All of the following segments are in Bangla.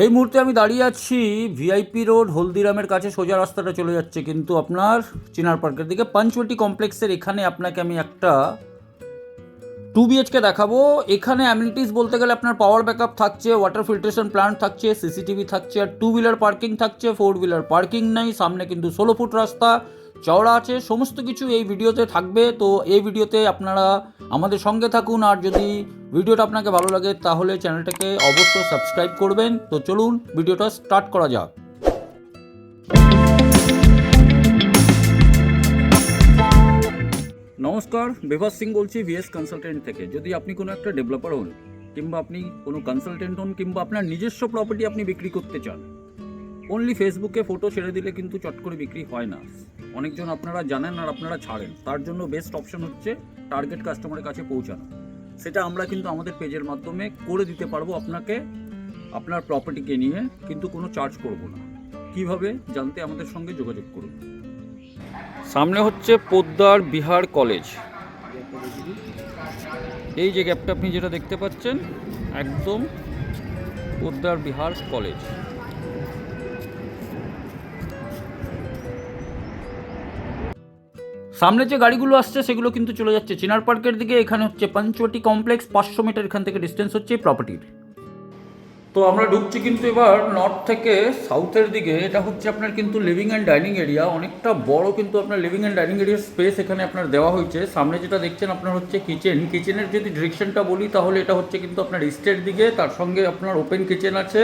এই মুহূর্তে আমি দাঁড়িয়ে আছি ভিআইপি রোড হলদিরামের কাছে, সোজা রাস্তাটা চলে যাচ্ছে কিন্তু আপনার চিনার পার্কের দিকে। পাঞ্চওয়াটি কমপ্লেক্সের এখানে আপনাকে আমি একটা 2 BHK দেখাবো। এখানে অ্যামিনিটিস বলতে গেলে আপনার পাওয়ার ব্যাকআপ থাকছে, ওয়াটার ফিল্ট্রেশন প্ল্যান্ট থাকছে, সিসিটিভি থাকছে, আর 2 হুইলার পার্কিং থাকছে, 4 হুইলার পার্কিং নেই। সামনে কিন্তু 16 ফুট রাস্তা চওড়া আছে। সমস্ত কিছু এই ভিডিওতে থাকবে। তো এই ভিডিওতে আপনারা আমাদের সঙ্গে থাকুন, আর যদি ভিডিওটা আপনাকে ভালো লাগে তাহলে চ্যানেলটাকে অবশ্যই সাবস্ক্রাইব করবেন। তো চলুন ভিডিওটা স্টার্ট করা যাক। নমস্কার, বিভাস সিং বলছি ভিএস কনসালটেন্ট থেকে। যদি আপনি কোনো একটা ডেভেলপার হন, কিংবা আপনি কোনো কনসালটেন্ট হন, কিংবা আপনার নিজস্ব প্রপার্টি আপনি বিক্রি করতে চান, অনলি ফেসবুকে ফটো ছেড়ে দিলে কিন্তু চট করে বিক্রি হয় না। অনেকজন আপনারা জানেন আর আপনারা ছাড়েন। তার জন্য বেস্ট অপশন হচ্ছে টার্গেট কাস্টমারের কাছে পৌঁছানো। সেটা আমরা কিন্তু আমাদের পেজের মাধ্যমে করে দিতে পারবো আপনাকে, আপনার প্রপার্টিকে নিয়ে, কিন্তু কোনো চার্জ করব না। কিভাবে জানতে আমাদের সঙ্গে যোগাযোগ করুন। সামনে হচ্ছে পোদ্দার বিহার কলেজ। এই যে গ্যাপটা আপনি যেটা দেখতে পাচ্ছেন, একদম পোদ্দার বিহার কলেজ। সামনে যে গাড়িগুলো আসছে সেগুলো কিন্তু চলে যাচ্ছে চিনার পার্কের দিকে। এখানে হচ্ছে পাঞ্চওয়াটি কমপ্লেক্স, 500 মিটার এখান থেকে ডিস্টেন্স হচ্ছে প্রপার্টির। তো আমরা ঢুকছি কিন্তু এবার নর্থ থেকে সাউথের দিকে। এটা হচ্ছে আপনার কিন্তু লিভিং অ্যান্ড ডাইনিং এরিয়া, অনেকটা বড় কিন্তু আপনার লিভিং অ্যান্ড ডাইনিং এরিয়ার স্পেস এখানে আপনার দেওয়া হয়েছে। সামনে যেটা দেখছেন আপনার হচ্ছে কিচেন। কিচেনের যদি ডিরেকশনটা বলি তাহলে এটা হচ্ছে কিন্তু আপনার ইস্টের দিকে। তার সঙ্গে আপনার ওপেন কিচেন আছে,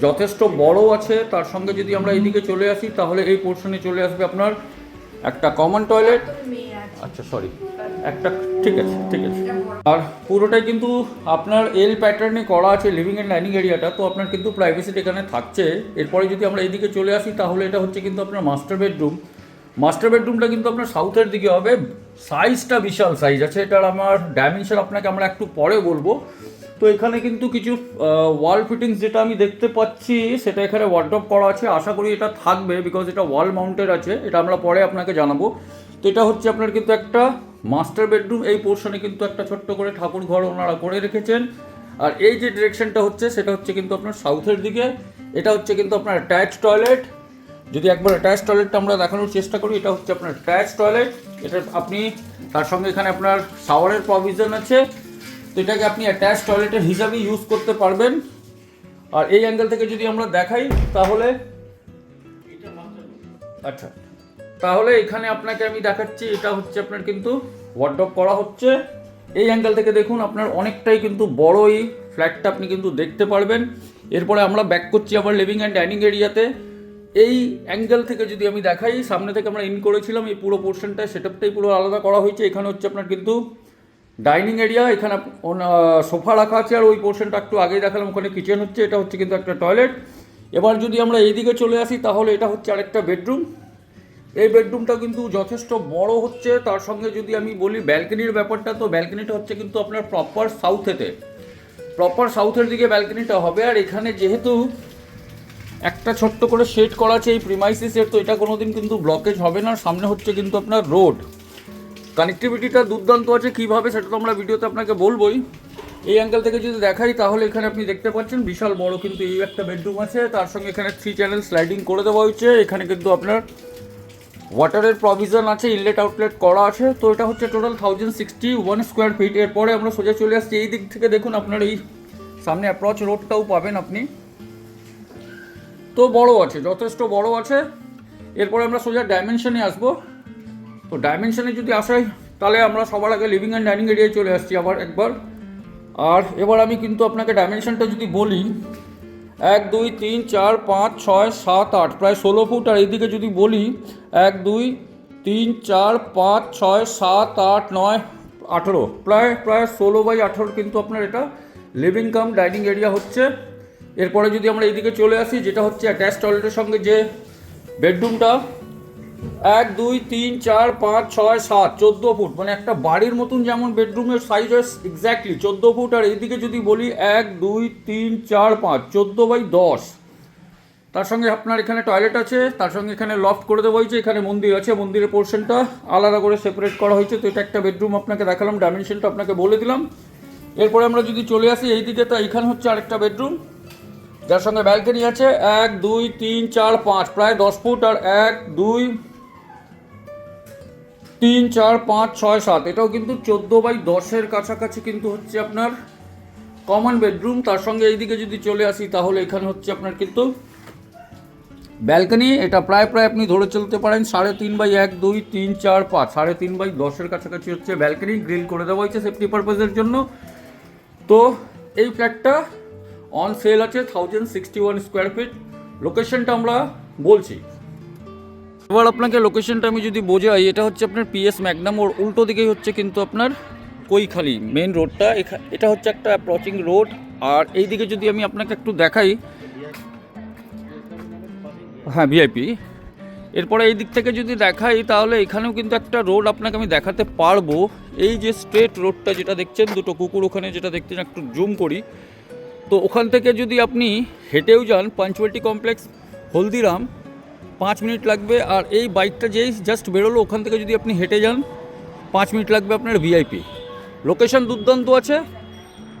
যথেষ্ট বড় আছে। তার সঙ্গে যদি আমরা এইদিকে চলে আসি তাহলে এই পোর্শনে চলে আসবে আপনার একটা কমন টয়লেট। আচ্ছা সরি, একটা ঠিক আছে। আর পুরোটাই কিন্তু আপনার এল প্যাটার্নে করা আছে লিভিং অ্যান্ড ডাইনিং এরিয়াটা। তো আপনার কিন্তু প্রাইভেসিটা এখানে থাকছে। এরপরে যদি আমরা এইদিকে চলে আসি তাহলে এটা হচ্ছে কিন্তু আপনার মাস্টার বেডরুম। মাস্টার বেডরুমটা কিন্তু আপনার সাউথের দিকে হবে। সাইজটা বিশাল সাইজ আছে। এটার আমার ডাইমেনশন আপনাকে আমরা একটু পরে বলবো। তো এখানে কিন্তু কিছু ওয়াল ফিটিংস যেটা আমি দেখতে পাচ্ছি সেটা এখানে ওয়ার্ডরোব করা আছে। আশা করি এটা থাকবে, বিকজ এটা ওয়াল মাউন্টেড আছে। এটা আমরা পরে আপনাকে জানাবো। তো এটা হচ্ছে আপনার কিন্তু একটা মাস্টার বেডরুম। এই পোর্শনে কিন্তু একটা ছোট্ট করে ঠাকুর ঘর ওনারা করে রেখেছেন। আর এই যে ডিরেকশনটা হচ্ছে সেটা হচ্ছে কিন্তু আপনার সাউথের দিকে। এটা হচ্ছে কিন্তু আপনার অ্যাটাচ টয়লেট। যদি একবার অ্যাটাচ টয়লেটটা আমরা দেখানোর চেষ্টা করি, এটা হচ্ছে আপনার অ্যাটাচ টয়লেট। এটা আপনি তার সঙ্গে এখানে আপনার শাওয়ারের প্রভিশন আছে। তো এটাকে আপনি অ্যাটাচ টয়লেটের হিসাবে ইউজ করতে পারবেন। আর এই অ্যাঙ্গেল থেকে যদি আমরা দেখাই তাহলে আচ্ছা, তাহলে এখানে আপনাকে আমি দেখাচ্ছি। এটা হচ্ছে আপনার কিন্তু ওয়ার্ডরোব করা হচ্ছে। এই অ্যাঙ্গেল থেকে দেখুন আপনার অনেকটাই কিন্তু বড় এই ফ্ল্যাটটা আপনি কিন্তু দেখতে পারবেন। এরপরে আমরা ব্যাক করছি আবার লিভিং অ্যান্ড ডাইনিং এরিয়াতে। এই অ্যাঙ্গেল থেকে যদি আমি দেখাই, সামনে থেকে আমরা ইন করেছিলাম এই পুরো পোর্শনটা, সেটআপটাই পুরো আলাদা করা হয়েছে। এখানে হচ্ছে আপনার কিন্তু ডাইনিং এরিয়া, এখানে সোফা রাখা আছে। আর ওই পোর্শনটা একটু আগেই দেখালাম, ওখানে কিচেন হচ্ছে। এটা হচ্ছে কিন্তু একটা টয়লেট। এবার যদি আমরা এইদিকে চলে আসি তাহলে এটা হচ্ছে আরেকটা বেডরুম। এই বেডরুমটা কিন্তু যথেষ্ট বড় হচ্ছে। তার সঙ্গে যদি আমি বলি ব্যালকনির ব্যাপারটা, তো ব্যালকনিটা হচ্ছে কিন্তু আপনার প্রপার সাউথের দিকে ব্যালকনিটা হবে। আর এখানে যেহেতু একটা ছোট্ট করে শেড করা আছে এই প্রিমাইসিসের, তো এটা কোনোদিন কিন্তু ব্লকেজ হবে না। সামনে হচ্ছে কিন্তু আপনার রোড। কানেক্টিভিটিটা দুর্দান্ত আছে। কীভাবে সেটা তো আমরা ভিডিওতে আপনাকে বলবোই। এই অ্যাঙ্গেল থেকে যদি দেখাই তাহলে এখানে আপনি দেখতে পাচ্ছেন বিশাল বড় কিন্তু এই একটা বেডরুম আছে। তার সঙ্গে এখানে 3 চ্যানেল স্লাইডিং করে দেওয়া হয়েছে। এখানে কিন্তু আপনার ওয়াটারের প্রভিশন আছে, ইনলেট আউটলেট করা আছে। তো এটা হচ্ছে টোটাল 1061 স্কোয়ার ফিট। এরপরে আমরা সোজা চলে আসছি এই দিক থেকে। দেখুন আপনার এই সামনে অ্যাপ্রোচ রোডটাও পাবেন আপনি। তো বড় আছে, যথেষ্ট বড় আছে। এরপরে আমরা সোজা ডাইমেনশনে আসবো। তো ডাইমেনশনে যদি আসাই তাহলে আমরা সবার আগে লিভিং অ্যান্ড ডাইনিং এরিয়ায় চলে আসছি আবার একবার। আর এবার আমি কিন্তু আপনাকে ডাইমেনশনটা যদি বলি, 1 2 3 4 5 6 7 8, প্রায় 16 ফুট। আর এইদিকে যদি বলি 1 2 3 4 5 6 7 8 9 18, প্রায় 16/18 কিন্তু আপনার এটা লিভিং কাম ডাইনিং এরিয়া হচ্ছে। এরপরে যদি আমরা এইদিকে চলে আসি, যেটা হচ্ছে অ্যাটাচ টয়লেটের সঙ্গে যে বেডরুমটা, 1 2 3 4 5 6 7, 14 ফুট। মানে একটা বাড়ির মতন যেমন বেডরুমের সাইজ হয় এক্স্যাক্টলি 14 ফুট। আর এইদিকে যদি বলি 1 2 3 4 5, 14/10। তার সঙ্গে আপনার এখানে টয়লেট আছে, তার সঙ্গে এখানে লফট করে দেওয়া হয়েছে। এখানে মন্দির আছে, মন্দিরের পোর্শনটা আলাদা করে সেপারেট করা হয়েছে। তো এটা একটা বেডরুম আপনাকে দেখালাম, ডাইমেনশনটা আপনাকে বলে দিলাম। এরপরে আমরা যদি চলে আসি এইদিকে, তো এইখানে হচ্ছে আরেকটা বেডরুম। যার সঙ্গে ব্যালকনি আছে 1 2 3 4 5, প্রায় 10 ফুট, আর 1 2 3 4 5 6 7, এটাও কিন্তু 14/10 কাছাকাছি কিন্তু হচ্ছে আপনার কমন বেডরুম। তার সঙ্গে এইদিকে যদি চলে আসি তাহলে এখানে হচ্ছে আপনার কিন্তু ব্যালকনি। এটা প্রায় আপনি ধরে চলতে পারেন 3.5/1 2 3 4 5, 3.5/10 কাছাকাছি হচ্ছে ব্যালকনি। গ্রিল করে দেওয়া হয়েছে সেফটি পারপাসের জন্য। তো এই ফ্ল্যাটটা অন সেল আছে 1061 স্কোয়ার ফিট। লোকেশনটা আমরা বলছি, এবার আপনাকে লোকেশনটা আমি যদি বোঝাই, এটা হচ্ছে আপনার পিএস ম্যাগনাম ওর উল্টো দিকেই হচ্ছে কিন্তু আপনার কৈখালি মেন রোডটা। এটা হচ্ছে একটা অ্যাপ্রোচিং রোড। আর এই দিকে যদি আমি আপনাকে একটু দেখাই, হ্যাঁ ভিআইপি, এরপরে এই দিক থেকে যদি দেখাই তাহলে এখানেও কিন্তু একটা রোড আপনাকে আমি দেখাতে পারবো। এই যে স্ট্রেট রোডটা যেটা দেখছেন, দুটো কুকুর ওখানে যেটা দেখছেন, একটু জুম করি, তো ওখান থেকে যদি আপনি হেঁটেও যান পঞ্চবটি কমপ্লেক্স হলদিরাম 5 মিনিট লাগবে। আর এই বাইকটা যেই জাস্ট বেরোলো ওখান থেকে যদি আপনি হেঁটে যান 5 মিনিট লাগবে আপনার ভিআইপি। লোকেশন দুর্দান্ত আছে।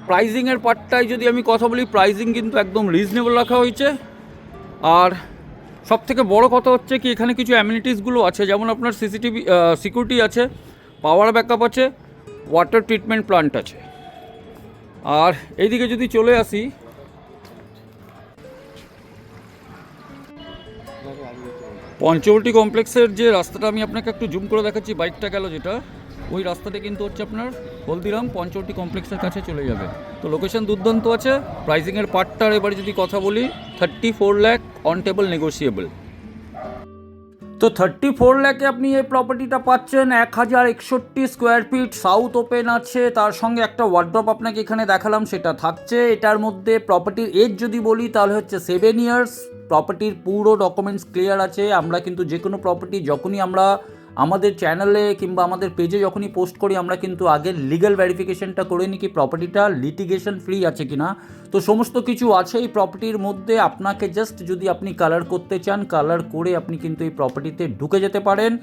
প্রাইজিংয়ের পার্টটায় যদি আমি কথা বলি, প্রাইজিং কিন্তু একদম রিজনেবল রাখা হয়েছে। আর সব থেকে বড় কথা হচ্ছে কি, এখানে কিছু অ্যামিনিটিসগুলো আছে, যেমন আপনার সিসিটিভি সিকিউরিটি আছে, পাওয়ার ব্যাকআপ আছে, ওয়াটার ট্রিটমেন্ট প্ল্যান্ট আছে। আর এইদিকে যদি চলে আসি, পঞ্চবটি কমপ্লেক্সের যে রাস্তাটা আমি আপনাকে একটু জুম করে দেখাচ্ছি, বাইকটা গেল যেটা, ওই রাস্তাটা কিন্তু হচ্ছে আপনার হলদিরাম পঞ্চবটি কমপ্লেক্সের কাছে চলে যাবে। তো লোকেশন দুর্দান্ত আছে। প্রাইসিংয়ের পার্টটার এবারে যদি কথা বলি, 34 লাখ, অন টেবল নেগোসিয়েবল। তো 34 লাখে আপনি এই প্রপার্টিটা পাচ্ছেন। 1061 স্কোয়ার ফিট, সাউথ ওপেন আছে, তার সঙ্গে একটা ওয়ার্ড্রপ আপনাকে এখানে দেখালাম সেটা থাকছে। এটার মধ্যে প্রপার্টির এজ যদি বলি তাহলে হচ্ছে 7 ইয়ার্স। প্রপার্টির পুরো ডকুমেন্টস ক্লিয়ার আছে। আমরা কিন্তু যে কোনো প্রপার্টি যখনই আমরা আমাদের চ্যানেলে কিংবা আমাদের পেজে যখনই পোস্ট করি, আমরা কিন্তু আগে লিগ্যাল ভেরিফিকেশনটা করে নিই কি প্রপার্টিটা লিটিগেশন ফ্রি আছে কিনা। তো সমস্ত কিছু আছে এই প্রপার্টির মধ্যে। আপনাকে জাস্ট যদি আপনি কালার করতে চান, কালার করে আপনি কিন্তু এই প্রপার্টিতে ঢুকে যেতে পারেন।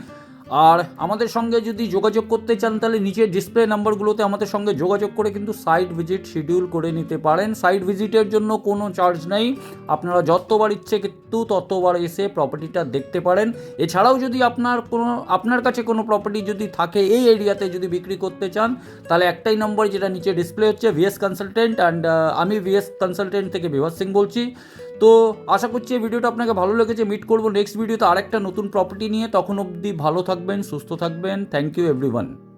আর আমাদের সঙ্গে যদি যোগাযোগ করতে চান তাহলে নিচের ডিসপ্লে নাম্বারগুলোতে আমাদের সঙ্গে যোগাযোগ করে কিন্তু সাইট ভিজিট শিডিউল করে নিতে পারেন। সাইট ভিজিটের জন্য কোনো চার্জ নেই, আপনারা যতবার ইচ্ছে কিন্তু ততবার এসে প্রপার্টিটা দেখতে পারেন। এছাড়াও যদি আপনার কাছে কোনো প্রপার্টি যদি থাকে এই এরিয়াতে যদি বিক্রি করতে চান, তাহলে একটাই নম্বর যেটা নিচে ডিসপ্লে হচ্ছে, ভিএস কনসালটেন্ট। অ্যান্ড আমি ভিএস কনসালটেন্ট থেকে বিভাস সিং বলছি। তো আশা করছি এই ভিডিওটা আপনাকে ভালো লেগেছে। মিট করবো নেক্সট ভিডিওতে আরেকটা নতুন প্রপার্টি নিয়ে। তখন অবধি ভালো থাকবেন, সুস্থ থাকবেন। Thank you everyone.